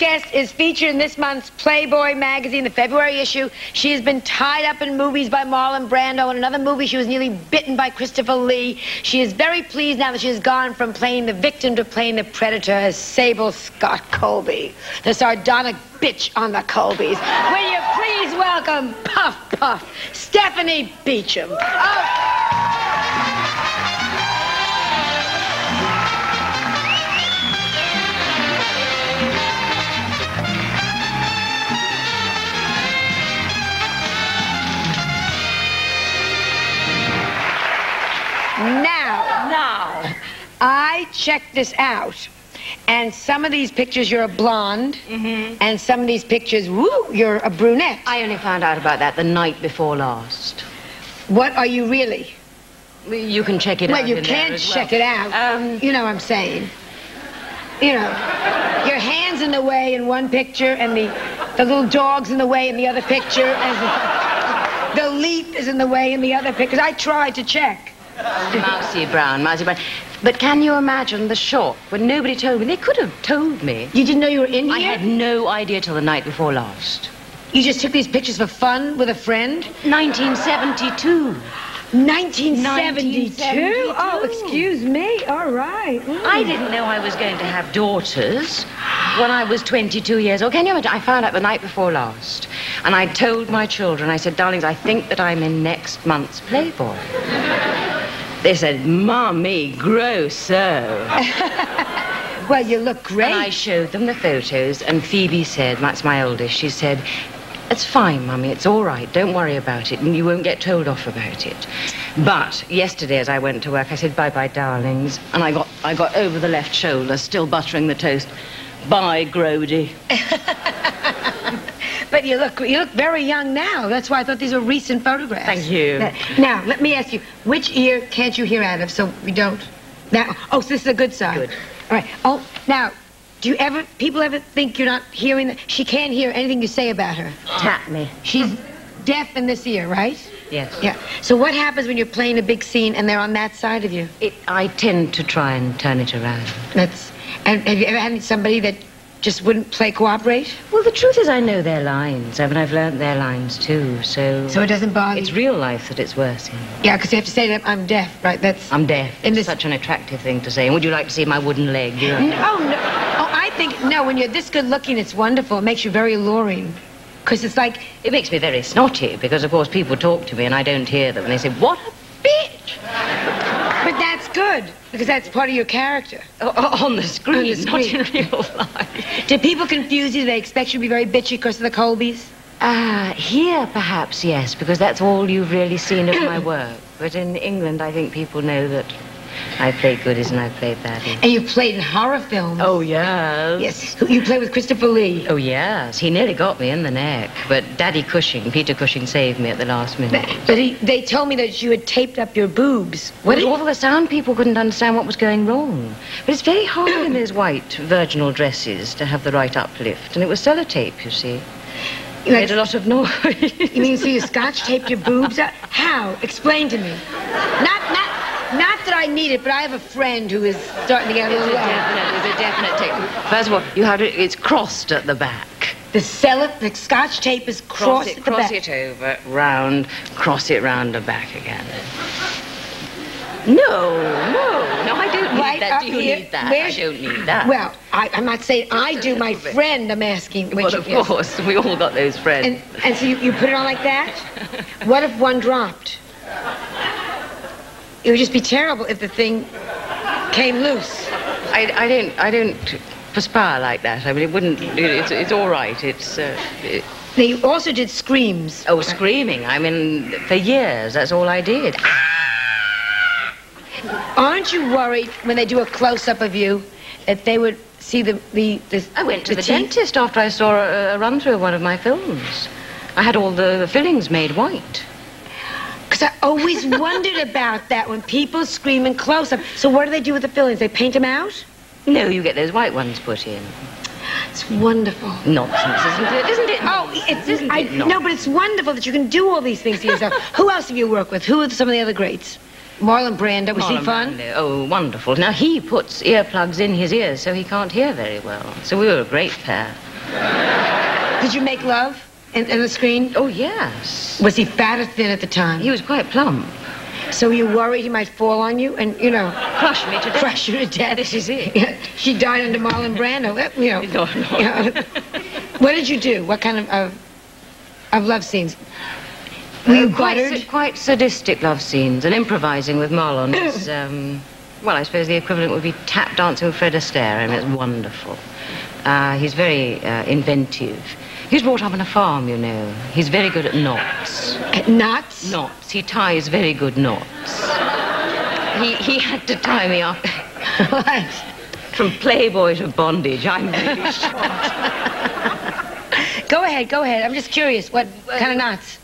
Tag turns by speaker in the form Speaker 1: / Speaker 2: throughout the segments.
Speaker 1: guest is featured in this month's Playboy magazine, the February issue. She has been tied up in movies by Marlon Brando. In another movie, she was nearly bitten by Christopher Lee. She is very pleased now that she has gone from playing the victim to playing the predator as Sable Scott Colby, the sardonic bitch on the Colbys. Will you please welcome Puff Puff, Stephanie Beacham. Now, I checked this out, and some of these pictures you're a blonde, and some of these pictures, woo, you're a brunette.
Speaker 2: I only found out about that the night before last.
Speaker 1: What are you really?
Speaker 2: You can check it out.
Speaker 1: Well, you can't check it out. You know what I'm saying. You know, your hand's in the way in one picture, and the little dog's in the way in the other picture, and the leaf is in the way in the other picture. I tried to check.
Speaker 2: Mousy brown. But can you imagine the shock when nobody told me? They could have told me.
Speaker 1: You didn't know you were in here?
Speaker 2: I had no idea till the night before last.
Speaker 1: You just took these pictures for fun with a friend?
Speaker 2: 1972.
Speaker 1: 1972? Oh, excuse me. All right.
Speaker 2: I didn't know I was going to have daughters when I was 22 years old. Can you imagine? I found out the night before last. And I told my children, I said, darlings, I think that I'm in next month's Playboy. They said, Mommy, grow so.
Speaker 1: Well, you look great.
Speaker 2: And I showed them the photos, and Phoebe said, that's my oldest, she said, it's fine, Mummy, it's all right, don't worry about it, and you won't get told off about it. But yesterday, as I went to work, I said, bye-bye, darlings, and I got over the left shoulder, still buttering the toast. Bye, Grody.
Speaker 1: But you look very young now. That's why I thought these were recent photographs.
Speaker 2: Thank you.
Speaker 1: Now, let me ask you, which ear can't you hear out of so we don't? Now, oh, so this is a good side.
Speaker 2: Good.
Speaker 1: All right. Oh, now, people ever think you're not hearing? She can't hear anything you say about her.
Speaker 2: Tap me.
Speaker 1: She's deaf in this ear, right?
Speaker 2: Yes.
Speaker 1: Yeah. So what happens when you're playing a big scene and they're on that side of you?
Speaker 2: I tend to try and turn it around.
Speaker 1: And have you ever had somebody that just wouldn't cooperate?
Speaker 2: Well, the truth is I know their lines. I mean, I've learned their lines, too, so...
Speaker 1: So it doesn't bother you?
Speaker 2: It's real life that it's worse in.
Speaker 1: Yeah, because you have to say that I'm deaf, right?
Speaker 2: I'm deaf. It's such an attractive thing to say. And would you like to see my wooden leg?
Speaker 1: No, no. Oh, I think, no, when you're this good-looking, it's wonderful. It makes you very alluring. Because it's like...
Speaker 2: It makes me very snotty, because, of course, people talk to me and I don't hear them. And they say, what a bitch!
Speaker 1: But that's good, because that's part of your character.
Speaker 2: On the screen, not in real life.
Speaker 1: Do people confuse you? Do they expect you to be very bitchy because of the Colbys?
Speaker 2: Here, perhaps, yes, because that's all you've really seen of my work. But in England, I think people know that I played goodies and I played baddies.
Speaker 1: And you've played in horror films.
Speaker 2: Oh, yes.
Speaker 1: Yes. You played with Christopher Lee.
Speaker 2: Oh, yes. He nearly got me in the neck. But Daddy Cushing, Peter Cushing, saved me at the last minute.
Speaker 1: But they told me that you had taped up your boobs.
Speaker 2: All the sound people couldn't understand what was going wrong. But it's very hard in those white virginal dresses to have the right uplift. And it was sellotape, you see. It made a lot of noise.
Speaker 1: You mean so you scotch taped your boobs? How? Explain to me. Not that I need it, but I have a friend who is starting to get a little
Speaker 2: It's a definite tape. First of all, it's crossed at the back.
Speaker 1: The scotch tape is crossed at the back.
Speaker 2: Cross it over, round, cross it round the back again. No, I don't need that. Do you need that? I don't need that.
Speaker 1: Well, I'm not saying I do. My friend, I'm asking.
Speaker 2: Well, of course, we all got those friends.
Speaker 1: And so you put it on like that? What if one dropped? It would just be terrible if the thing came loose.
Speaker 2: I don't perspire like that. I mean, it wouldn't. It's all right.
Speaker 1: Now, you also did screams.
Speaker 2: Oh, screaming. I mean, for years, that's all I did.
Speaker 1: Aren't you worried when they do a close-up of you that they would see the
Speaker 2: I went to the dentist after I saw a run-through of one of my films. I had all the fillings made white.
Speaker 1: Because I always wondered about that when people scream in close-up. So what do they do with the fillings? They paint them out?
Speaker 2: No, you get those white ones put in.
Speaker 1: It's wonderful.
Speaker 2: Nonsense, isn't it? Isn't it?
Speaker 1: Oh, no, but it's wonderful that you can do all these things to yourself. Who else have you worked with? Who are some of the other greats? Marlon Brando, was he fun?
Speaker 2: Brando. Oh, wonderful. Now, he puts earplugs in his ears so he can't hear very well. So we were a great pair.
Speaker 1: Did you make love in the screen?
Speaker 2: Oh, yes.
Speaker 1: Was he fat or thin at the time?
Speaker 2: He was quite plump.
Speaker 1: So you worried he might fall on you and, you know...
Speaker 2: Crush me to death.
Speaker 1: Crush you to death.
Speaker 2: This is it.
Speaker 1: Yeah, she died under Marlon Brando. You know.
Speaker 2: No.
Speaker 1: You know. What did you do? What kind of love scenes? Were you buttered?
Speaker 2: Quite sadistic love scenes, and improvising with Marlon is, well, I suppose the equivalent would be tap dancing with Fred Astaire. I mean, it's wonderful. He's very inventive. He was brought up on a farm, you know. He's very good at knots.
Speaker 1: At knots?
Speaker 2: Knots. He ties very good knots. He had to tie me up.
Speaker 1: What?
Speaker 2: From Playboy to bondage. I'm really shocked.
Speaker 1: Go ahead. I'm just curious. What kind of knots?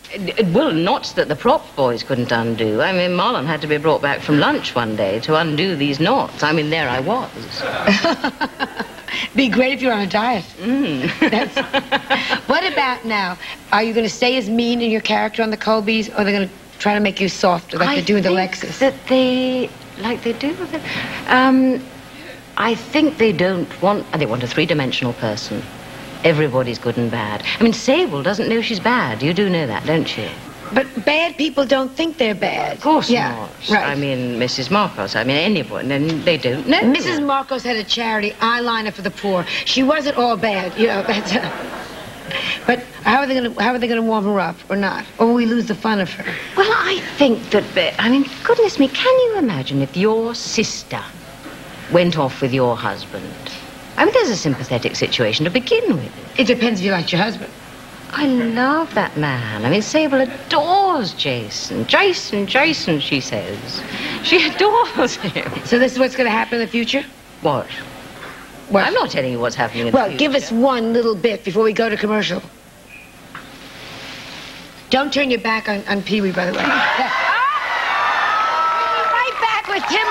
Speaker 2: Well, knots that the prop boys couldn't undo. I mean, Marlon had to be brought back from lunch one day to undo these knots. I mean, there I was.
Speaker 1: Be great if you're on a diet. What about now? Are you going to stay as mean in your character on the Colbys, or are they going to try to make you softer like they do with the Lexus?
Speaker 2: That they, like they do with it. I think they want a three-dimensional person. Everybody's good and bad. I mean, Sable doesn't know she's bad. You do know that, don't you?
Speaker 1: But bad people don't think they're bad.
Speaker 2: Of course not.
Speaker 1: Right.
Speaker 2: I mean, Mrs. Marcos, I mean, anyone, and they don't know.
Speaker 1: Mrs. Marcos had a charity eyeliner for the poor. She wasn't all bad, you know. But how are they going to warm her up, or not? Or will we lose the fun of her?
Speaker 2: Well, I think that, I mean, goodness me, can you imagine if your sister went off with your husband? I mean, there's a sympathetic situation to begin with.
Speaker 1: It depends if you liked your husband.
Speaker 2: I love that man. I mean, Sable adores Jason. Jason, she says. She adores him.
Speaker 1: So this is what's going to happen in the future?
Speaker 2: What? I'm not telling you what's happening in the future.
Speaker 1: Well, give us one little bit before we go to commercial. Don't turn your back on Pee-wee, by the way. Right back with Tim